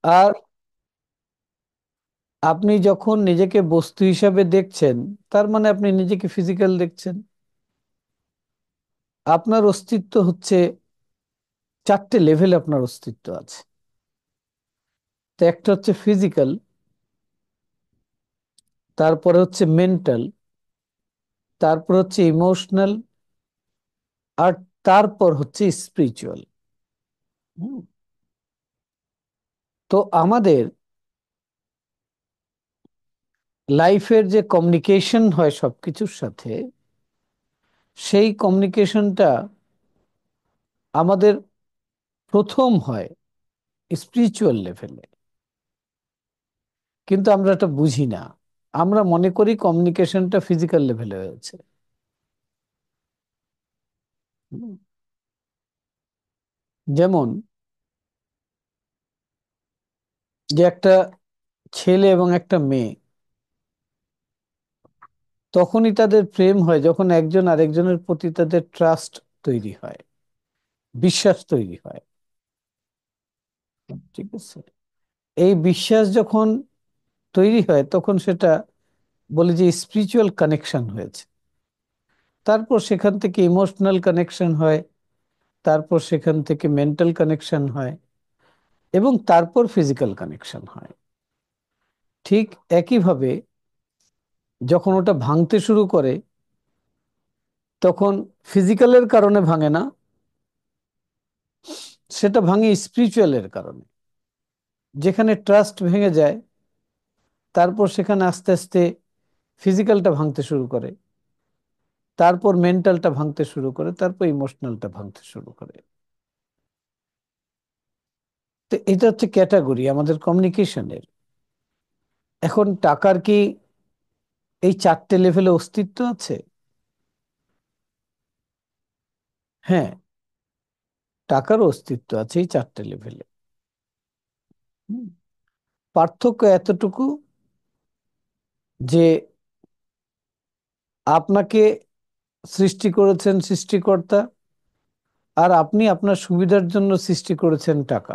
আর আপনি যখন নিজেকে বস্তু হিসাবে দেখছেন, তার মানে আপনি নিজেকে ফিজিক্যাল দেখছেন। আপনার অস্তিত্ব হচ্ছে, চারটে লেভেলে আপনার অস্তিত্ব আছে। তো একটা হচ্ছে ফিজিক্যাল, তারপরে হচ্ছে মেন্টাল, তারপর হচ্ছে ইমোশনাল, আর তারপর হচ্ছে স্পিরিচুয়াল। তো আমাদের লাইফের যে কমিউনিকেশন হয় সবকিছুর সাথে, সেই কমিউনিকেশনটা আমাদের প্রথম হয় স্পিরিচুয়াল লেভেলে। কিন্তু আমরা এটা বুঝি না। আমরা মনে করি কমিউনিকেশনটা ফিজিক্যাল লেভেলে হয়েছে। হুম। যেমন, যে একটা ছেলে এবং একটা মেয়ে, তখনই তাদের প্রেম হয় যখন একজন আরেকজনের প্রতি তাদের ট্রাস্ট তৈরি হয়, বিশ্বাস তৈরি হয়। ঠিক আছে। এই বিশ্বাস যখন তৈরি হয় তখন সেটা বলে যে স্পিরিচুয়াল কানেকশন হয়েছে। তারপর সেখান থেকে ইমোশনাল কানেকশন হয়, তারপর সেখান থেকে মেন্টাল কানেকশন হয়, এবং তারপর ফিজিক্যাল কানেকশন হয়। ঠিক একইভাবে যখন ওটা ভাঙতে শুরু করে, তখন ফিজিক্যালের কারণে ভাঙে না, সেটা ভাঙে স্পিরিচুয়ালের কারণে। যেখানে ট্রাস্ট ভেঙে যায়, তারপর সেখানে আস্তে আস্তে ফিজিক্যালটা ভাঙতে শুরু করে, তারপর মেন্টালটা ভাঙতে শুরু করে, তারপর ইমোশনালটা ভাঙতে শুরু করে। তো এটা হচ্ছে ক্যাটাগরি আমাদের কমিউনিকেশনের। এখন টাকার কি এই চারটে লেভেলে অস্তিত্ব আছে? হ্যাঁ, টাকার অস্তিত্ব আছে এই চারটে লেভেলে। হুম। পার্থক্য এতটুকু যে আপনাকে সৃষ্টি করেছেন সৃষ্টিকর্তা, আর আপনি আপনার সুবিধার জন্য সৃষ্টি করেছেন টাকা।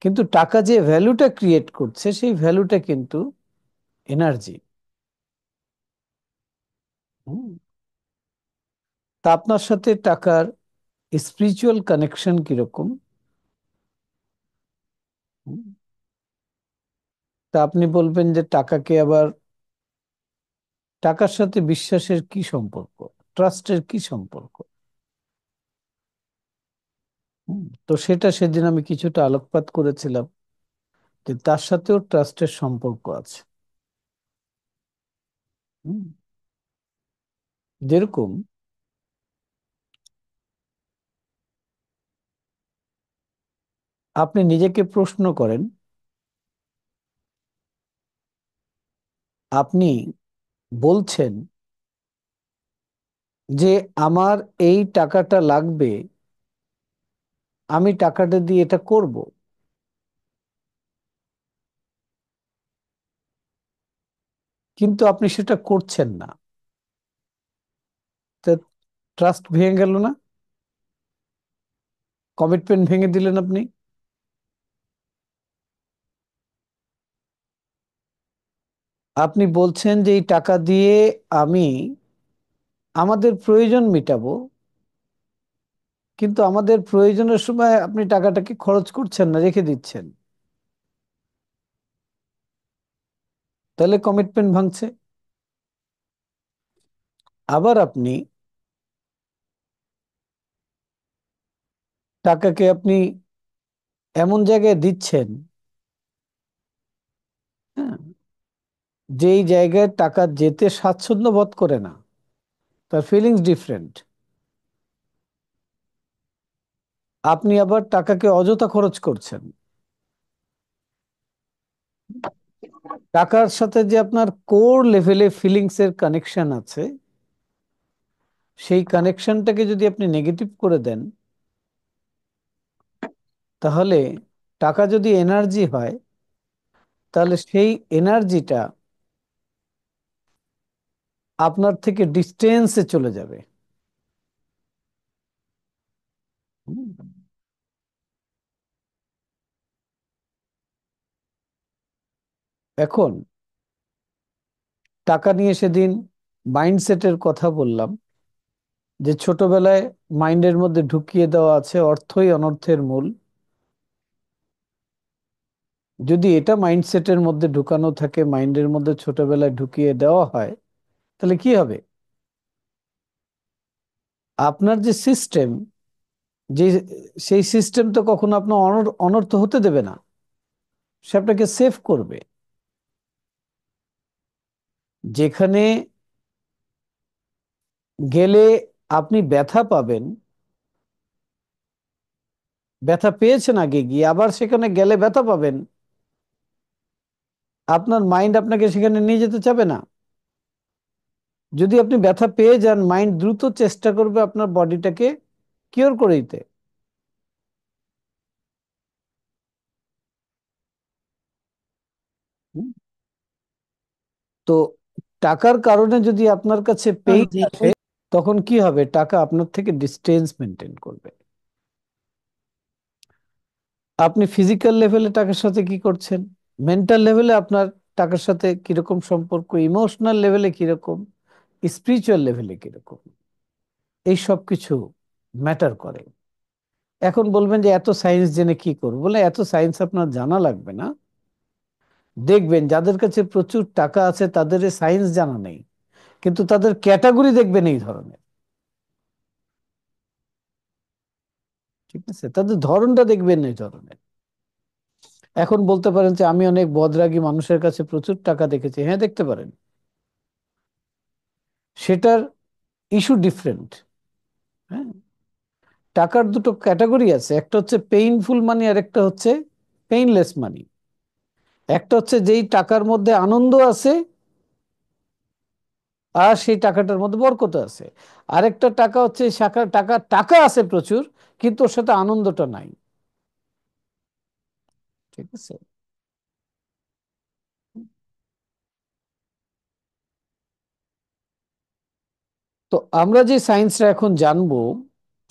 কিন্তু টাকা যে ভ্যালুটা ক্রিয়েট করছে, সেই ভ্যালুটা কিন্তু এনার্জি। তা আপনার সাথে টাকার স্পিরিচুয়াল কানেকশন কিরকম? হুম। তা আপনি বলবেন যে টাকাকে আবার, টাকার সাথে বিশ্বাসের কি সম্পর্ক, ট্রাস্টের কি সম্পর্ক? তো সেটা সেদিন আমি কিছুটা আলোকপাত করেছিলাম যে তার সাথেও ট্রাস্টের সম্পর্ক আছে। হুম। যেরকম আপনি নিজেকে প্রশ্ন করেন, আপনি বলছেন যে আমার এই টাকাটা লাগবে, আমি টাকাটা দিয়ে এটা করব, কিন্তু আপনি সেটা করছেন না। তো ট্রাস্ট ভেঙে গেল না? কমিটমেন্ট ভেঙে দিলেন আপনি। আপনি বলছেন যে এই টাকা দিয়ে আমি আমাদের প্রয়োজন মিটাবো, কিন্তু আমাদের প্রয়োজনের সময় আপনি টাকাটাকে খরচ করছেন না, রেখে দিচ্ছেন। তাহলে কমিটমেন্ট ভাঙছে। আবার আপনি টাকাকে আপনি এমন জায়গায় দিচ্ছেন, হ্যাঁ, যেই জায়গায় টাকা যেতে স্বাচ্ছন্দ্য বোধ করে না, তার ফিলিংস ডিফারেন্ট। আপনি আবার টাকাকে অযথা খরচ করছেন। টাকার সাথে যে আপনার কোর লেভেলে ফিলিংস এর কানেকশন আছে, সেই কানেকশনটাকে যদি আপনি নেগেটিভ করে দেন, তাহলে টাকা যদি এনার্জি হয়, তাহলে সেই এনার্জিটা আপনার থেকে ডিস্টেন্সে চলে যাবে। হুম। এখন টাকা নিয়ে সেদিন মাইন্ডসেটের কথা বললাম, যে ছোটবেলায় মাইন্ডের মধ্যে ঢুকিয়ে দেওয়া আছে অর্থই অনর্থের মূল। যদি এটা মাইন্ডসেটের মধ্যে ঢুকানো থাকে, মাইন্ডের মধ্যে ছোটবেলায় ঢুকিয়ে দেওয়া হয়, তাহলে কি হবে? আপনার যে সিস্টেম, যে সেই সিস্টেম তো কখনো আপনার অনর্থ হতে দেবে না, সে আপনাকে সেভ করবে। যেখানে গেলে আপনি ব্যথা পাবেন, ব্যথা পেয়েছেন আগে গিয়ে, আবার সেখানে গেলে ব্যথা পাবেন, আপনার মাইন্ড আপনাকে সেখানে নিয়ে যেতে চাবে না। যদি আপনি ব্যথা পেয়ে যান, মাইন্ড দ্রুত চেষ্টা করবে আপনার বডিটাকে কিওর করে দিতে। হুম? তো টাকার কারণে যদি আপনার কাছে পেইন জি। আসে, তখন কি হবে? টাকা আপনার থেকে ডিস্টেন্স মেনটেন করবে। আপনি ফিজিক্যাল লেভেলে টাকার সাথে কি করছেন, মেন্টাল লেভেলে আপনার টাকার সাথে কিরকম সম্পর্ক, ইমোশনাল লেভেলে কিরকম, স্পিরিচুয়াল লেভেলে কিরকম, এই সব কিছু ম্যাটার করে। এখন বলবেন যে এত সায়েন্স জেনে কি করবো? বলে, এত সায়েন্স আপনার জানা লাগবে না। দেখবেন যাদের কাছে প্রচুর টাকা আছে তাদের সায়েন্স জানা নেই, কিন্তু তাদের ক্যাটাগরি দেখবেন এই ধরনের। ঠিক আছে, তাদের ধরনটা দেখবেন এই ধরনের। এখন বলতে পারেন যে আমি অনেক বদরাগী মানুষের কাছে প্রচুর টাকা দেখেছি। হ্যাঁ, দেখতে পারেন। সেটার ইস্যু ডিফারেন্ট। হ্যাঁ, টাকার দুটো ক্যাটাগরি আছে, একটা হচ্ছে পেইনফুল মানি আর একটা হচ্ছে পেইনলেস মানি। একটা হচ্ছে যেই টাকার মধ্যে আনন্দ আছে আর সেই টাকাটার মধ্যে বরকত আছে। আরেকটা টাকা হচ্ছে টাকা টাকা টাকা আছে প্রচুর, কিন্তু ওর সাথে আনন্দটা নাই। ঠিক আছে। তো আমরা যে সায়েন্সটা এখন জানবো,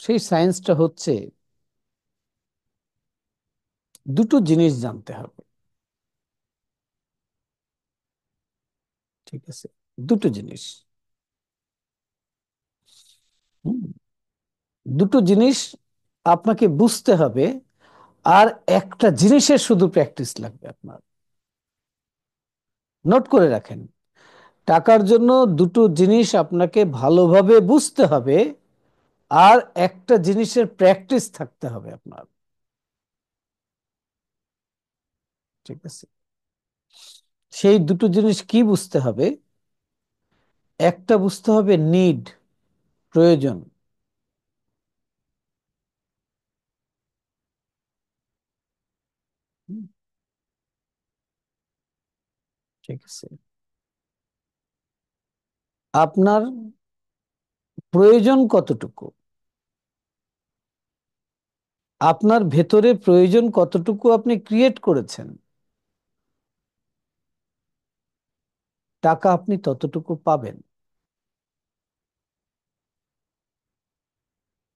সেই সায়েন্সটা হচ্ছে দুটো জিনিস জানতে হবে। ঠিক আছে, দুটো জিনিস। হুম, দুটো জিনিস আপনাকে বুঝতে হবে। আর একটা জিনিসের শুধু প্র্যাকটিস লাগবে আপনার। নোট করে রাখেন, টাকার জন্য দুটো জিনিস আপনাকে ভালোভাবে বুঝতে হবে, আর একটা জিনিসের প্র্যাকটিস থাকতে হবে আপনার। ঠিক আছে, সেই দুটো জিনিস কি বুঝতে হবে? একটা বুঝতে হবে নিড, প্রয়োজন। হুম, ঠিক আছে, আপনার প্রয়োজন কতটুকু, আপনার ভেতরে প্রয়োজন কতটুকু আপনি ক্রিয়েট করেছেন, টাকা আপনি ততটুকু পাবেন।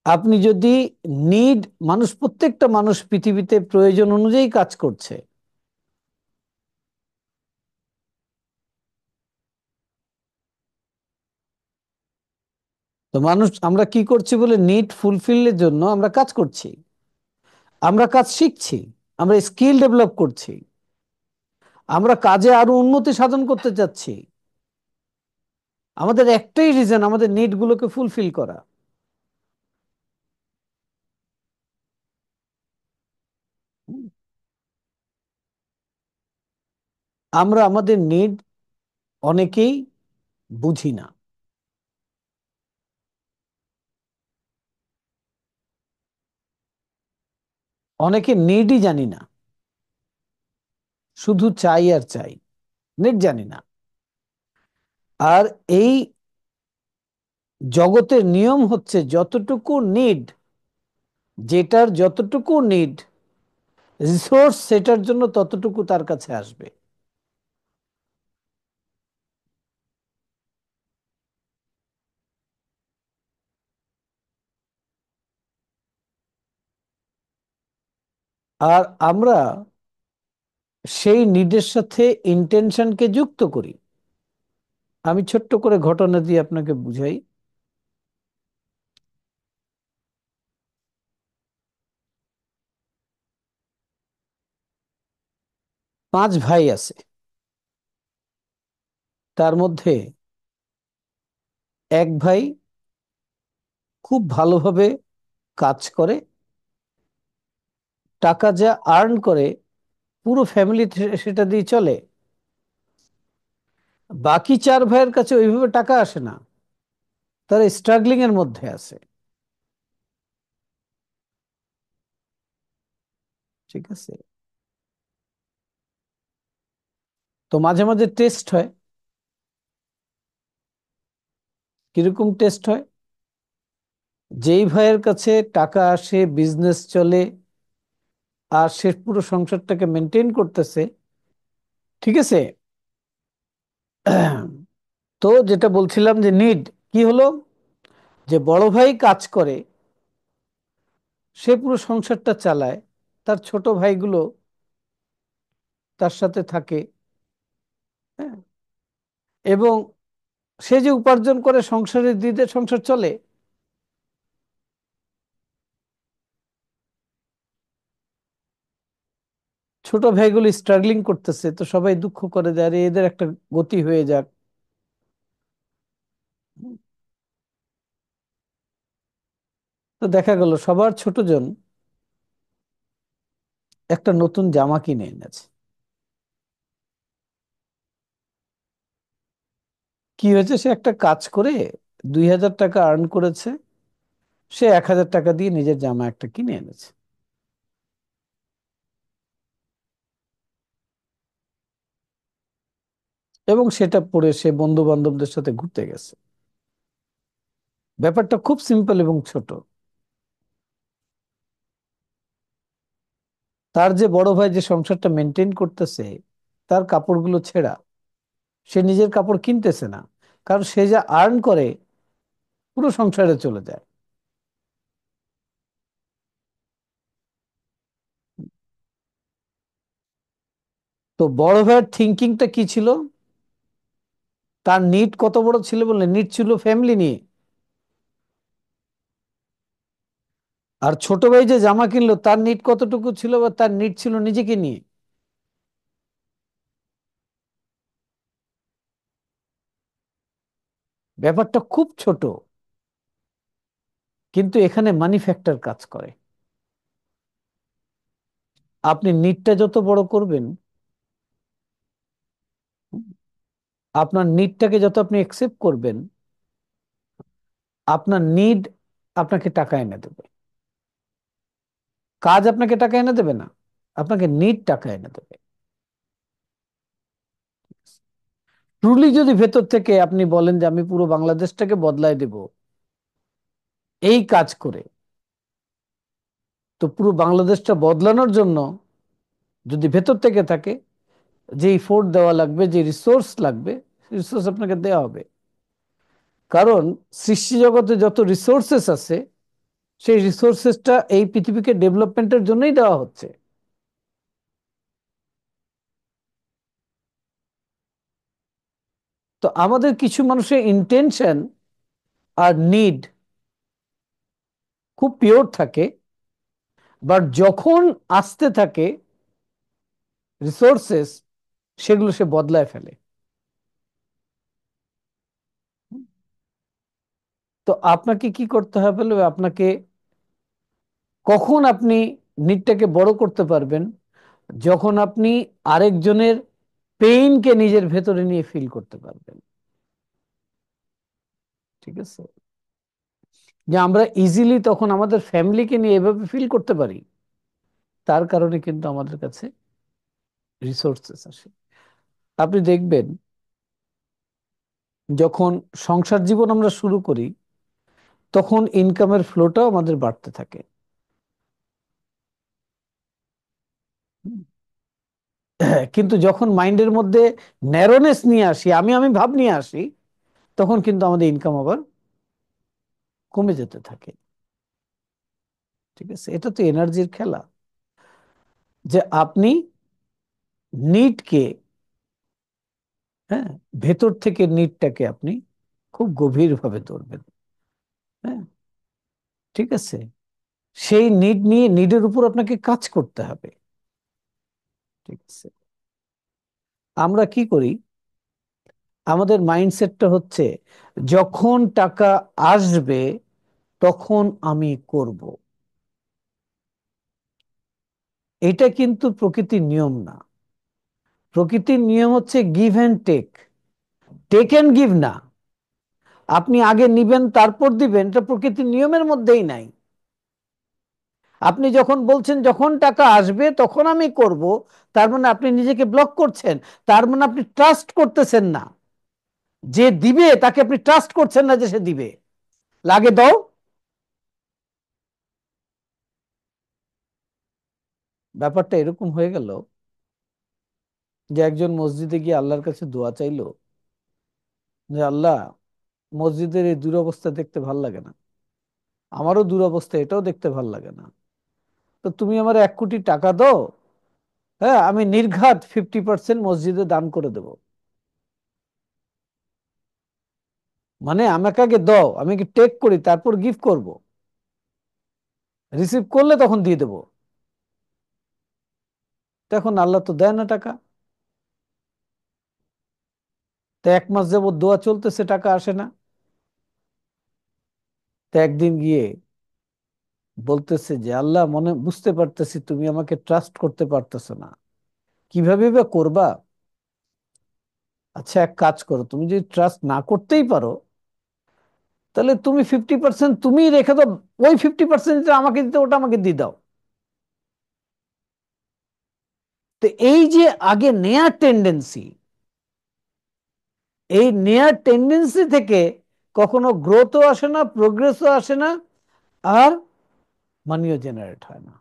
আপনি যদি নিড, প্রত্যেকটা মানুষ পৃথিবীতে প্রয়োজন অনুযায়ী কাজ করছে। তো মানুষ, আমরা কি করছি বলে, নিড ফুলফিলের জন্য আমরা কাজ করছি, আমরা কাজ শিখছি, আমরা স্কিল ডেভেলপ করছি, আমরা কাজে আরো উন্নতি সাধন করতে চাচ্ছি। আমাদের একটাই রিজন, আমাদের নিড গুলোকে ফুলফিল করা। হুম, আমরা আমাদের নিড অনেকেই বুঝি না, অনেকে নিডই জানি না, শুধু চাই আর চাই, নিড জানি না। আর এই জগতের নিয়ম হচ্ছে যতটুকু নিড, যেটার যতটুকু নিড, রিসোর্স সেটার জন্য ততটুকু তার কাছে আসবে। আর আমরা সেই নিডের সাথে ইন্টেনশনকে যুক্ত করি। আমি ছোট্ট করে ঘটনা দিয়ে আপনাকে বুঝাই। 5 ভাই আছে, তার মধ্যে এক ভাই খুব ভালোভাবে কাজ করে, টাকা যা আর্ন করে পুরো ফ্যামিলি সেটা দিয়ে চলে। বাকি 4 ভাইয়ের কাছে ওইভাবে টাকা আসে না, তারা স্ট্রাগলিং এর মধ্যে আছে। ঠিক আছে? তো মাঝে মাঝে টেস্ট হয়। কিরকম টেস্ট হয়? যেই ভাইয়ের কাছে টাকা আসে, বিজনেস চলে, আর সে পুরো সংসারটাকে মেনটেন করতেছে, ঠিক আছে? তো যেটা বলছিলাম যে নিড কি হলো, যে বড় ভাই কাজ করে, সে পুরো সংসারটা চালায়, তার ছোট ভাইগুলো তার সাথে থাকে। হ্যাঁ, এবং সে যে উপার্জন করে সংসারে দিতে সংসার চলে। ছোট ভাইগুলো স্ট্রাগলিং করতেছে, তো সবাই দুঃখ করে যায়, আরে এদের একটা গতি হয়ে যাক। তো দেখা গেল সবার ছোটজন একটা নতুন জামা কিনে এনেছে। কি হয়েছে, সে একটা কাজ করে 2,000 টাকা আর্ন করেছে, সে 1,000 টাকা দিয়ে নিজের জামা একটা কিনে এনেছে, এবং সেটা পরে সে বন্ধু বান্ধবদের সাথে ঘুরতে গেছে। ব্যাপারটা খুব সিম্পল এবং ছোট। তার যে বড় ভাই যে সংসারটা মেনটেন করতেছে, তার কাপড়গুলো ছেঁড়া, সে নিজের কাপড় কিনতেছে না, কারণ সে যা আর্ন করে পুরো সংসারে চলে যায়। তো বড় ভাইয়ের থিঙ্কিংটা কি ছিল? তার নিড কত বড় ছিল বললে, নিড ছিল ফ্যামিলি নিয়ে। আর ছোট ভাই যে জামা কিনলো, তার নিড কতটুকু ছিল, বা তার নিড ছিল নিজেকে নিয়ে। ব্যাপারটা খুব ছোট, কিন্তু এখানে মানি ফ্যাক্টর কাজ করে। আপনি নিডটা যত বড় করবেন, আপনার নিডটাকে যত আপনি একসেপ্ট করবেন, আপনার নিড আপনাকে টাকা এনে দেবে। কাজ আপনাকে টাকা এনে দেবে না, আপনাকে নিড টাকা এনে দেবে। ট্রুলি যদি ভেতর থেকে আপনি বলেন যে আমি পুরো বাংলাদেশটাকে বদলায় দেব এই কাজ করে, তো পুরো বাংলাদেশটা বদলানোর জন্য যদি ভেতর থেকে থাকে, যে ইফোর্ট দেওয়া লাগবে, যে রিসোর্স লাগবে, রিসোর্স আপনাকে দেওয়া হবে। কারণ সৃষ্টি জগতে যত রিসোর্সেস আছে, সেই রিসোর্সেসটা এই পৃথিবীকে ডেভেলপমেন্টের জন্যই দেওয়া হচ্ছে। তো আমাদের কিছু মানুষের ইন্টেনশন আর নিড খুব পিওর থাকে, বাট যখন আসতে থাকে রিসোর্সেস, সেগুলো সে বদলায় ফেলে। তো আপনাকে কি করতে হবে? আপনাকে কখন আপনি নিডটাকে বড় করতে পারবেন, যখন আপনি আরেকজনের পেইনকে নিজের ভেতরে নিয়ে ফিল করতে পারবেন। ঠিক আছে? যে আমরা ইজিলি তখন আমাদের ফ্যামিলিকে নিয়ে এভাবে ফিল করতে পারি, তার কারণে কিন্তু আমাদের কাছে রিসোর্সেস আসে। আপনি দেখবেন, যখন সংসার জীবন আমরা শুরু করি, তখন ইনকামের ফ্লোটাও আমাদের বাড়তে থাকে। কিন্তু যখন মাইন্ডের মধ্যে ন্যারোনেস নিয়ে আসি, আমি আমি ভাব নিয়ে আসি, তখন কিন্তু আমাদের ইনকাম আবার কমে যেতে থাকে। ঠিক আছে? এটা তো এনার্জির খেলা, যে আপনি নিডকে, হ্যাঁ, ভেতর থেকে নিডটাকে আপনি খুব গভীরভাবে ধরবেন। হ্যাঁ, ঠিক আছে। সেই নিড নিয়ে নিডের উপর আপনাকে কাজ করতে হবে। ঠিক আছে। আমরা কি করি, আমাদের মাইন্ডসেটটা হচ্ছে যখন টাকা আসবে তখন আমি করব। এটা কিন্তু প্রকৃতির নিয়ম না। প্রকৃতির নিয়ম হচ্ছে give and take, take and give না। আপনি আগে নিবেন তারপর দিবেন, এটা প্রকৃতির নিয়মের মধ্যেই নাই। আপনি যখন বলছেন যখন টাকা আসবে তখন আমি করব, তার মানে আপনি নিজেকে ব্লক করছেন। তার মানে আপনি ট্রাস্ট করতেছেন না। যে দিবে তাকে আপনি ট্রাস্ট করছেন না যে সে দিবে। লাগে দাও। ব্যাপারটা এরকম হয়ে গেল যে একজন মসজিদে গিয়ে আল্লাহর কাছে দোয়া চাইলো যে আল্লাহ, মসজিদের এই দুরবস্থা দেখতে ভাল লাগে না, আমারও দুরবস্থা, এটাও দেখতে ভাল লাগে না। তো তুমি আমার 1 কোটি টাকা দাও, হ্যাঁ, আমি নির্ঘাত 50% মসজিদে দান করে দেব। মানে আমাকে আগে দাও, আমি কি টেক করি তারপর গিফট করব, রিসিভ করলে তখন দিয়ে দেবো। তখন আল্লাহ তো দেয় না টাকা। তো 1 মাস যাবত দোয়া চলতেছে, টাকা আসে না। তো একদিন গিয়ে বলতেছে যে আল্লাহ, মনে বুঝতে পারতেছি তুমি আমাকে ট্রাস্ট করতে পারতেছো না, কিভাবে বা করবা। আচ্ছা, এক কাজ করো, তুমি যদি ট্রাস্ট না করতেই পারো তাহলে তুমি 50% তুমি রেখে দাও, ওই 50% যেটা আমাকে দিতে ওটা আমাকে দিয়ে দাও। তো এই যে আগে নেয়ার টেন্ডেন্সি, এই নেয়ার টেন্ডেন্সি থেকে কখনো গ্রোথও আসে না, প্রোগ্রেসও আসে না, আর মানিও জেনারেট হয় না।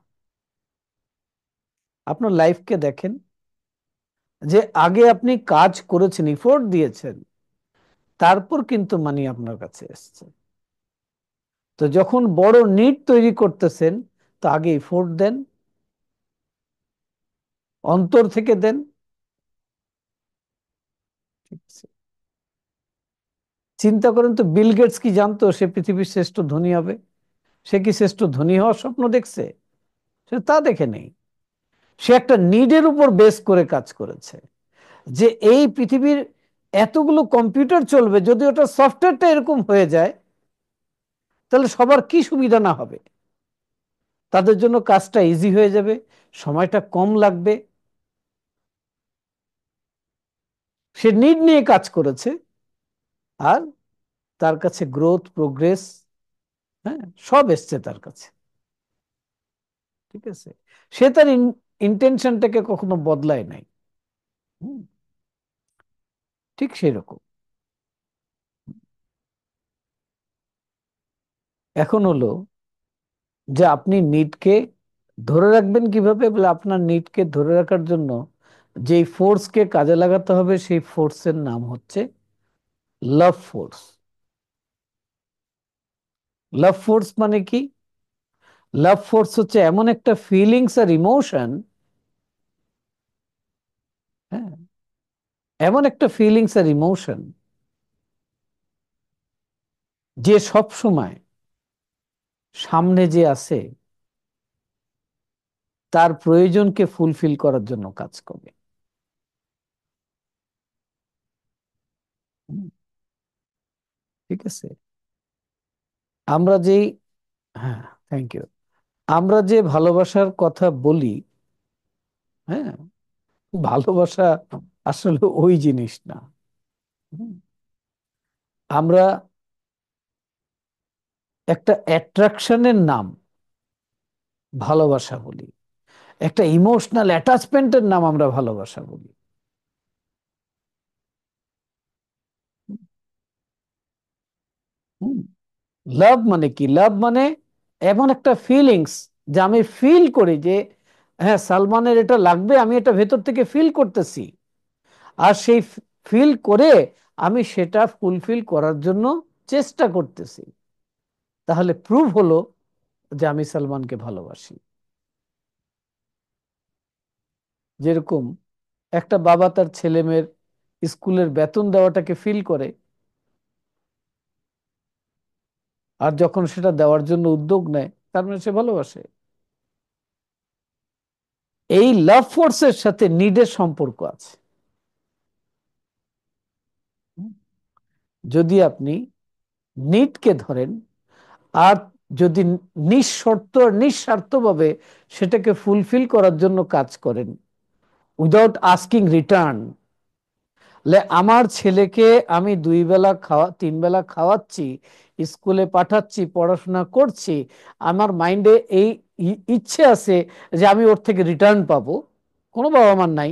আপনার লাইফকে দেখেন, যে আগে আপনি কাজ করেছেন, ইফোর্ট দিয়েছেন, তারপর কিন্তু মানি আপনার কাছে এসছে। তো যখন বড় নিড তৈরি করতেছেন, তো আগে ইফোর্ট দেন, অন্তর থেকে দেন। ঠিক আছে। চিন্তা করেন তো, বিল গেটস কি জানতো সে পৃথিবীর শ্রেষ্ঠ ধনী হবে? সে কি শ্রেষ্ঠ ধনী হওয়ার স্বপ্ন দেখছে? সে তা দেখে নেই। সে একটা নিডের উপর বেস করে কাজ করেছে, যে এই পৃথিবীর এতগুলো কম্পিউটার চলবে, যদি ওটা সফটওয়্যারটা এরকম হয়ে যায় তাহলে সবার কি সুবিধা না হবে। তাদের জন্য কাজটা ইজি হয়ে যাবে, সময়টা কম লাগবে। সে নিড নিয়ে কাজ করেছে, আর তার কাছে গ্রোথ, প্রোগ্রেস, হ্যাঁ, সব এসছে তার কাছে। ঠিক আছে। সে তার ইন্টেনশনটাকে কখনো বদলায় নাই। হুম, ঠিক সেই রকম। এখন হলো যে আপনি নিডকে ধরে রাখবেন কিভাবে, বলে আপনার নিডকে ধরে রাখার জন্য যেই ফোর্সকে কাজে লাগাতে হবে সেই ফোর্সের নাম হচ্ছে লাভ ফোর্স। লাভ ফোর্স মানে কি? লাভ ফোর্স হচ্ছে এমন একটা ফিলিংস আর ইমোশন, হ্যাঁ, এমন একটা ফিলিংস আর ইমোশন যে সব সময় সামনে যে আছে তার প্রয়োজনকে ফুলফিল করার জন্য কাজ করে। হুম, ঠিক আছে। আমরা যেই, হ্যাঁ, থ্যাংক ইউ, আমরা যে ভালোবাসার কথা বলি, হ্যাঁ, ভালোবাসা আসলে ওই জিনিস না। হুম, আমরা একটা অ্যাট্রাকশনের নাম ভালোবাসা বলি, একটা ইমোশনাল অ্যাটাচমেন্টের নাম আমরা ভালোবাসা বলি। লাভ মানে কি? লাভ মানে এমন একটা ফিলিংস, যে আমি ফিল করি যে হ্যাঁ, সালমানের এটা লাগবে, আমি এটা ভেতর থেকে ফিল করতেছি, আর সেই ফিল করে আমি সেটা ফুলফিল করার জন্য চেষ্টা করতেছি। তাহলে প্রুভ হলো যে আমি সালমানকে ভালোবাসি। যেরকম একটা বাবা তার ছেলে মেয়ের স্কুলের বেতন দেওয়াটাকে ফিল করে, আর যখন সেটা দেওয়ার জন্য উদ্যোগ নেয়, তার মানে সে ভালোবাসে। এই লাভ ফোর্সের সাথে নিডের সম্পর্ক আছে। যদি আপনি নিডকে ধরেন, আর যদি নিঃস্বার্থভাবে সেটাকে ফুলফিল করার জন্য কাজ করেন, উইদাউট আস্কিং রিটার্ন, আমার ছেলেকে আমি 2 বেলা খাওয়া 3 বেলা খাওয়াচ্ছি, স্কুলে পাঠাচ্ছি, পড়াশোনা করছি, আমার মাইন্ডে এই ইচ্ছে আছে যে আমি ওর থেকে রিটার্ন পাবো। কোনো বাবা মার নাই।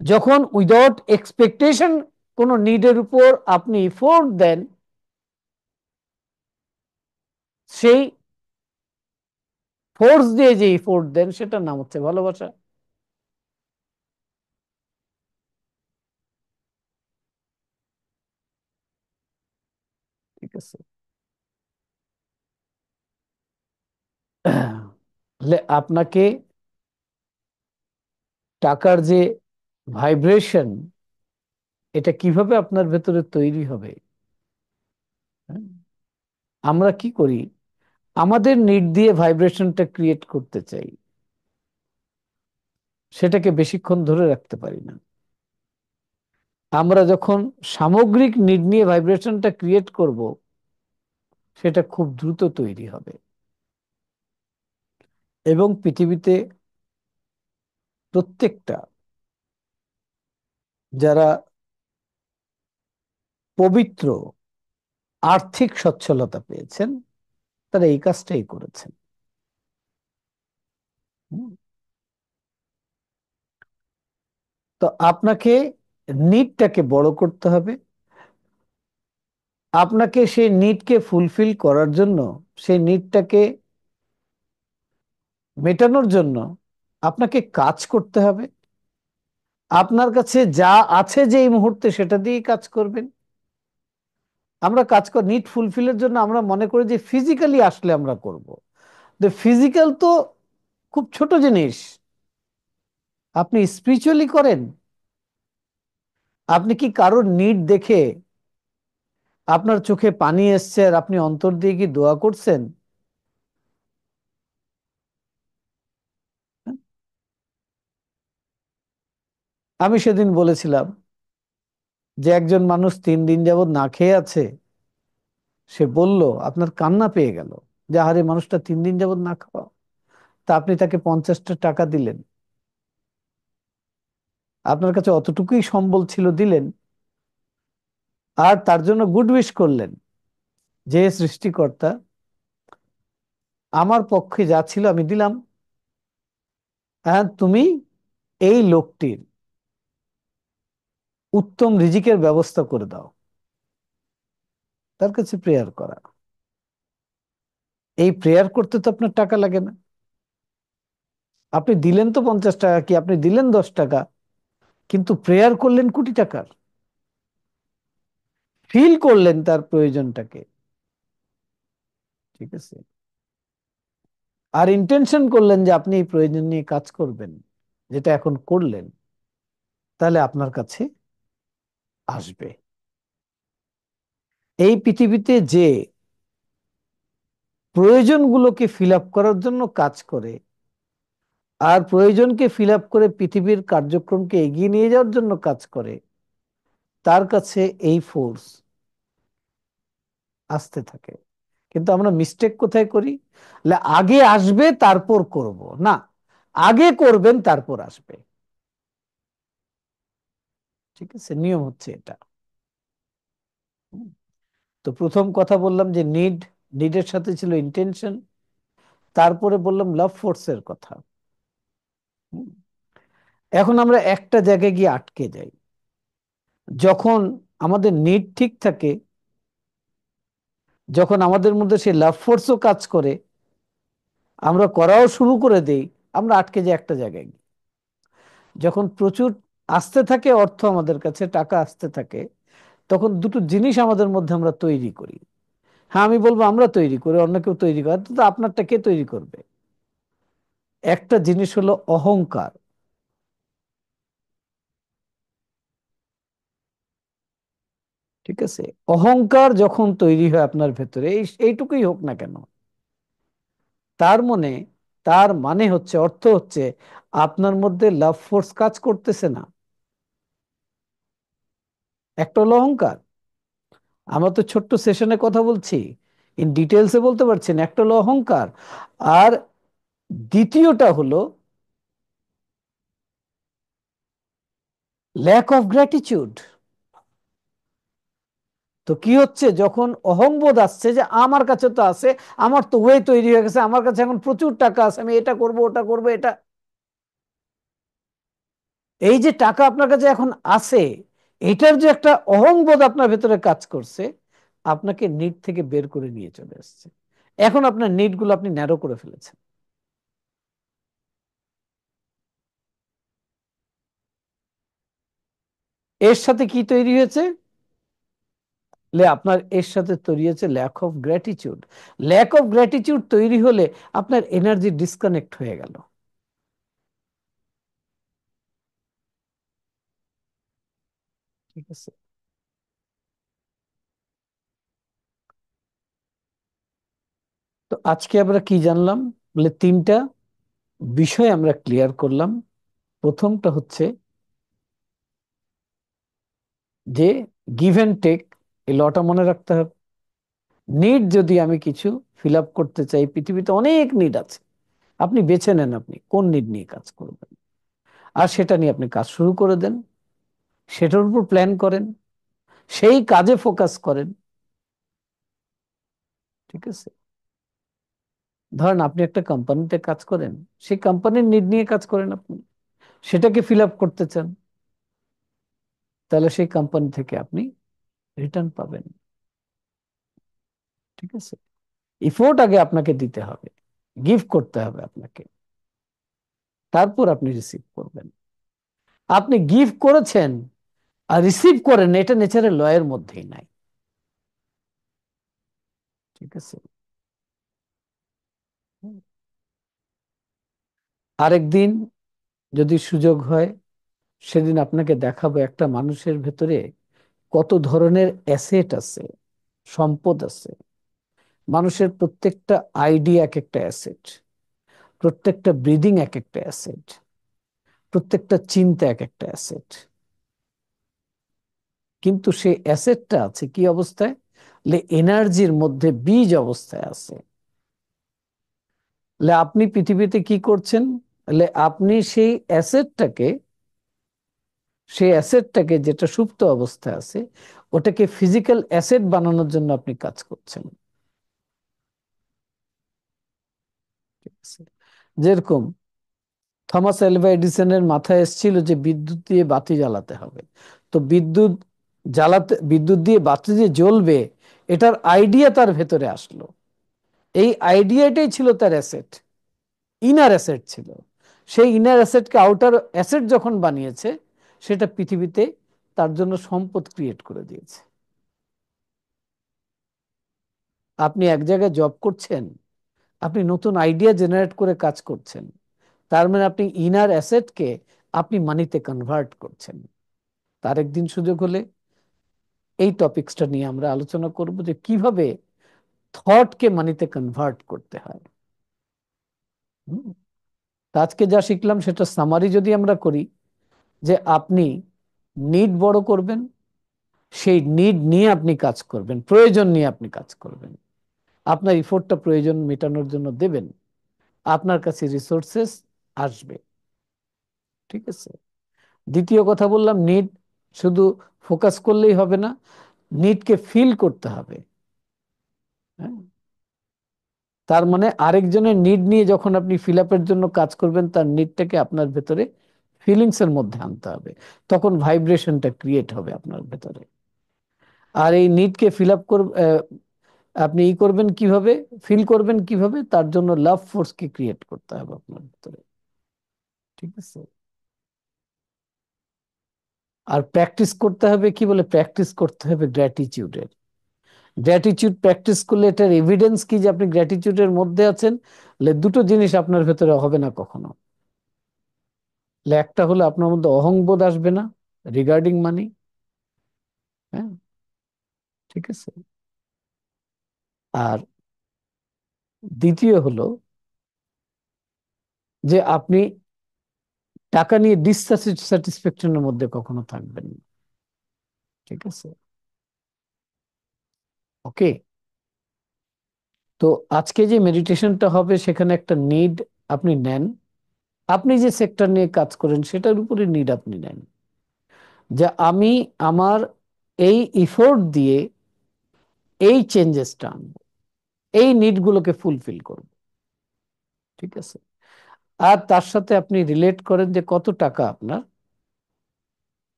যখন উইদাউট এক্সপেকটেশন কোনো নিডের উপর আপনি ইফোর্ট দেন, সেই ফোর্স দিয়ে যে ইফোর্ট দেন, সেটার নাম হচ্ছে ভালোবাসা। ঠিক আছে। আপনাকে টাকার যে ভাইব্রেশন, এটা কিভাবে আপনার ভেতরে তৈরি হবে? হ্যাঁ? আমরা কি করি, আমাদের নিড দিয়ে ভাইব্রেশনটা ক্রিয়েট করতে চাই, সেটাকে বেশিক্ষণ ধরে রাখতে পারি না। আমরা যখন সামগ্রিক নিড নিয়ে ভাইব্রেশনটা ক্রিয়েট করব, সেটা খুব দ্রুত তৈরি হবে। এবং পৃথিবীতে প্রত্যেকটা, যারা পবিত্র আর্থিক সচ্ছলতা পেয়েছেন, তারা এই কাজটাই করেছেন। হুম। তো আপনাকে নিডটাকে বড় করতে হবে। আপনাকে সেই নিডকে ফুলফিল করার জন্য, সেই নিডটাকে মেটানোর জন্য আপনাকে কাজ করতে হবে। আপনার কাছে যা আছে যে এই মুহূর্তে, সেটা দিয়েই কাজ করবেন। আমরা কাজ কর নিড ফুলফিলের জন্য আমরা মনে করি যে ফিজিক্যালি আসলে আমরা করব। ফিজিক্যাল তো খুব ছোট জিনিস। আপনি স্পিরিচুয়ালি করেন। আপনি কি কারোর নিড দেখে আপনার চোখে পানি এসছে, আর আপনি অন্তর দিয়ে কি দোয়া করছেন? আমি সেদিন বলেছিলাম যে একজন মানুষ 3 দিন যাবত না খেয়ে আছে। সে বলল, আপনার কান্না পেয়ে গেল যে আরে মানুষটা 3 দিন যাবত না খাওয়া। তা আপনি তাকে 50টা টাকা দিলেন, আপনার কাছে অতটুকুই সম্বল ছিল, দিলেন। আর তার জন্য গুড উইশ করলেন যে সৃষ্টিকর্তা, আমার পক্ষে যা ছিল আমি দিলাম, হ্যাঁ তুমি এই লোকটির উত্তম রিজিকের ব্যবস্থা করে দাও। তার কাছে প্রেয়ার করা। এই প্রেয়ার করতে তো আপনার টাকা লাগে না। আপনি দিলেন তো 50 টাকা, কি আপনি দিলেন 10 টাকা, কিন্তু প্রেয়ার করলেন কোটি টাকার। ফিল করলেন তার প্রয়োজনটাকে। ঠিক আছে। আর ইন্টেনশন করলেন যে আপনি এই প্রয়োজন নিয়ে কাজ করবেন, যেটা এখন করলেন, তাহলে আপনার কাছে আসবে। এই পৃথিবীতে যে প্রয়োজনগুলোকে ফিল আপ করার জন্য কাজ করে, আর প্রয়োজনকে ফিল আপ করে পৃথিবীর কার্যক্রমকে এগিয়ে নিয়ে যাওয়ার জন্য কাজ করে, তার কাছে এই ফোর্স আসতে থাকে। কিন্তু আমরা মিস্টেক কোথায় করি? আগে আসবে তারপর করব না, আগে করবেন তারপর আসবে। ঠিক আছে, নিয়ম হচ্ছে এটা। হুম। তো প্রথম কথা বললাম যে নিডের সাথে ছিল ইন্টেনশন। তারপরে বললাম লাভ ফোর্সের কথা। হুম। এখন আমরা একটা জায়গায় গিয়ে আটকে যাই। যখন আমাদের নিড ঠিক থাকে, যখন আমাদের মধ্যে সেই লাভ ফোর্সও কাজ করে, আমরা করাও শুরু করে দেই, আমরা আটকে যাই একটা জায়গায় গিয়ে। যখন প্রচুর আসতে থাকে অর্থ আমাদের কাছে, টাকা আসতে থাকে, তখন দুটো জিনিস আমাদের মধ্যে আমরা তৈরি করি। হ্যাঁ, আমি বলবো আমরা তৈরি করি, অন্য কেউ তৈরি করে তো আপনারটা কে তৈরি করবে? একটা জিনিস হলো অহংকার। ঠিক আছে? অহংকার যখন তৈরি হয় আপনার ভেতরে, এইটুকুই হোক না কেন, তার মনে তার মানে হচ্ছে, অর্থ হচ্ছে আপনার মধ্যে লাভ ফোর্স কাজ করতেছে না। একটা হলো অহংকার। আমরা তো ছোট্ট সেশনে কথা বলছি, ইন ডিটেলসে বলতে পারছি না। একটা হলো অহংকার, আর দ্বিতীয়টা হলো ল্যাক অফ গ্র্যাটিটিউড। তো কি হচ্ছে, যখন অহংবোধ আসছে যে আমার কাছে তো আছে, আমার তো ওয়ে তৈরি হয়ে গেছে, আমার কাছে এখন প্রচুর টাকা আছে, আমি এটা করব ওটা করব এটা, এই যে টাকা আপনার কাছে এখন আছে, এটার যে একটা অহংবোধ আপনার ভেতরে কাজ করছে, আপনাকে নিড থেকে বের করে নিয়ে চলে আসছে। এখন আপনার নিড গুলো আপনি ন্যারো করে ফেলেছেন। এর সাথে কি তৈরি হয়েছে? আপনার এর সাথে তৈরি হয়েছে lack of gratitude. Lack of gratitude তৈরি হলে আপনার এনার্জি ডিসকানেক্ট হয়ে গেল। ঠিক আছে? তো আজকে আমরা কি জানলাম? তিনটা বিষয় আমরা ক্লিয়ার করলাম। প্রথমটা হচ্ছে যে গিভ অ্যান্ড টেক, এই লটা মনে রাখতে হবে। নিড যদি আমি কিছু ফিল আপ করতে চাই, পৃথিবীতে অনেক নিড আছে, আপনি বেছে নেন আপনি কোন নিড নিয়ে কাজ করবেন, আর সেটা নিয়ে আপনি কাজ শুরু করে দেন, সেটার উপর প্ল্যান করেন, সেই কাজে ফোকাস করেন। ঠিক আছে? ধরেন আপনি একটা কোম্পানিতে কাজ করেন, সেই কোম্পানির নিড নিয়ে কাজ করেন, আপনি সেটাকে ফিল আপ করতে চান, তাহলে সেই কোম্পানি থেকে আপনি রিটার্ন পাবেন। ঠিক আছে? ইফোর্ট আগে আপনাকে দিতে হবে, গিভ করতে হবে আপনাকে, তারপর আপনি রিসিভ করবেন। আপনি গিভ করেছেন আর রিসিভ করেন, এটা নেচারের লয়ের মধ্যেই নাই। ঠিক আছে? আরেকদিন যদি সুযোগ হয়, সেদিন আপনাকে দেখাবো একটা মানুষের ভেতরে কত ধরনের অ্যাসেট আছে, সম্পদ আছে। মানুষের প্রত্যেকটা আইডিয়া এক একটা অ্যাসেট, প্রত্যেকটা ব্রিদিং এক একটা অ্যাসেট, প্রত্যেকটা চিন্তা এক একটা অ্যাসেট। কিন্তু সেই অ্যাসেটটা আছে কি অবস্থায়? এনার্জির মধ্যে, বীজ অবস্থায় আছে। আপনি পৃথিবীতে কি করছেন? আপনি সেই অ্যাসেটটাকে যেটা সুপ্ত অবস্থায় আছে, ওটাকে ফিজিক্যাল অ্যাসেট বানানোর জন্য আপনি কাজ করছেন। ঠিক আছে? যেরকম থমাস আলভা এডিসনের মাথায় এসেছিল যে বিদ্যুৎ দিয়ে বাতি জ্বালাতে হবে, তো বিদ্যুৎ দিয়ে বাতি যে জ্বলবে, এটার আইডিয়া তার ভেতরে আসলো। এই আইডিয়াটাই ছিল তার অ্যাসেট, ইনার অ্যাসেট ছিল। সেই ইনার অ্যাসেটকে আউটার অ্যাসেট যখন বানিয়েছে, সেটা পৃথিবীতে তার জন্য সম্পদ ক্রিয়েট করে দিয়েছে। আপনি এক জায়গায় জব করছেন, আপনি নতুন আইডিয়া জেনারেট করে কাজ করছেন, তার মানে আপনি ইনার অ্যাসেটকে আপনি মানিতে কনভার্ট করছেন। তার একদিন সুযোগ হলে এই টপিকসটা নিয়ে আমরা আলোচনা করব যে কিভাবে থটকে মানিতে কনভার্ট করতে হয়। হুম। তা আজকে যা শিখলাম সেটা সামারি যদি আমরা করি, যে আপনি নিড বড় করবেন, সেই নিড নিয়ে আপনি কাজ করবেন, প্রয়োজন নিয়ে আপনি কাজ করবেন, আপনার ইফোর্টটা প্রয়োজন মেটানোর জন্য দেবেন, আপনার কাছে রিসোর্সেস আসবে। ঠিক আছে? দ্বিতীয় কথা বললাম, নিড শুধু ফোকাস করলেই হবে না, নিডকে ফিল করতে হবে। হ্যাঁ? তার মানে আরেকজনের নিড নিয়ে যখন আপনি ফিল আপের জন্য কাজ করবেন, তার নিডটাকে আপনার ভেতরে ফিলিংস এর মধ্যে আনতে হবে, তখন ভাইব্রেশনটা ক্রিয়েট হবে আপনার ভেতরে। আর এই নিডকে ফিল আপ আপনি করবেন কিভাবে, ফিল করবেন কিভাবে, তার জন্য লাভ ফোর্সকে ক্রিয়েট করতে হবে আপনার ভেতরে। ঠিক আছে? আর প্র্যাকটিস করতে হবে, কি বলে প্র্যাকটিস করতে হবে? গ্র্যাটিটিউডের। গ্র্যাটিটিউড প্র্যাকটিস করলে এটার এভিডেন্স কি যে আপনি গ্র্যাটিটিউডের মধ্যে আছেন? দুটো জিনিস আপনার ভেতরে হবে না কখনো। একটা হলো আপনার মধ্যে অহংবোধ আসবে না রিগার্ডিং মানি। হ্যাঁ, ঠিক আছে। আর দ্বিতীয় হলো যে আপনি টাকা নিয়ে ডিসস্যাটিসফ্যাকশনের মধ্যে কখনো থাকবেন না। ঠিক আছে, ওকে। তো আজকে যে মেডিটেশনটা হবে সেখানে একটা নিড আপনি নেন। আপনি যে সেক্টর নিয়ে কাজ করেন সেটার উপরে নিড আপনি নেন, যে আমি আমার এই ইফোর্ট দিয়ে এই চেঞ্জেসটা আনবো, এই নিডগুলোকে ফুলফিল করব। ঠিক আছে। আর তার সাথে আপনি রিলেট করেন যে কত টাকা আপনার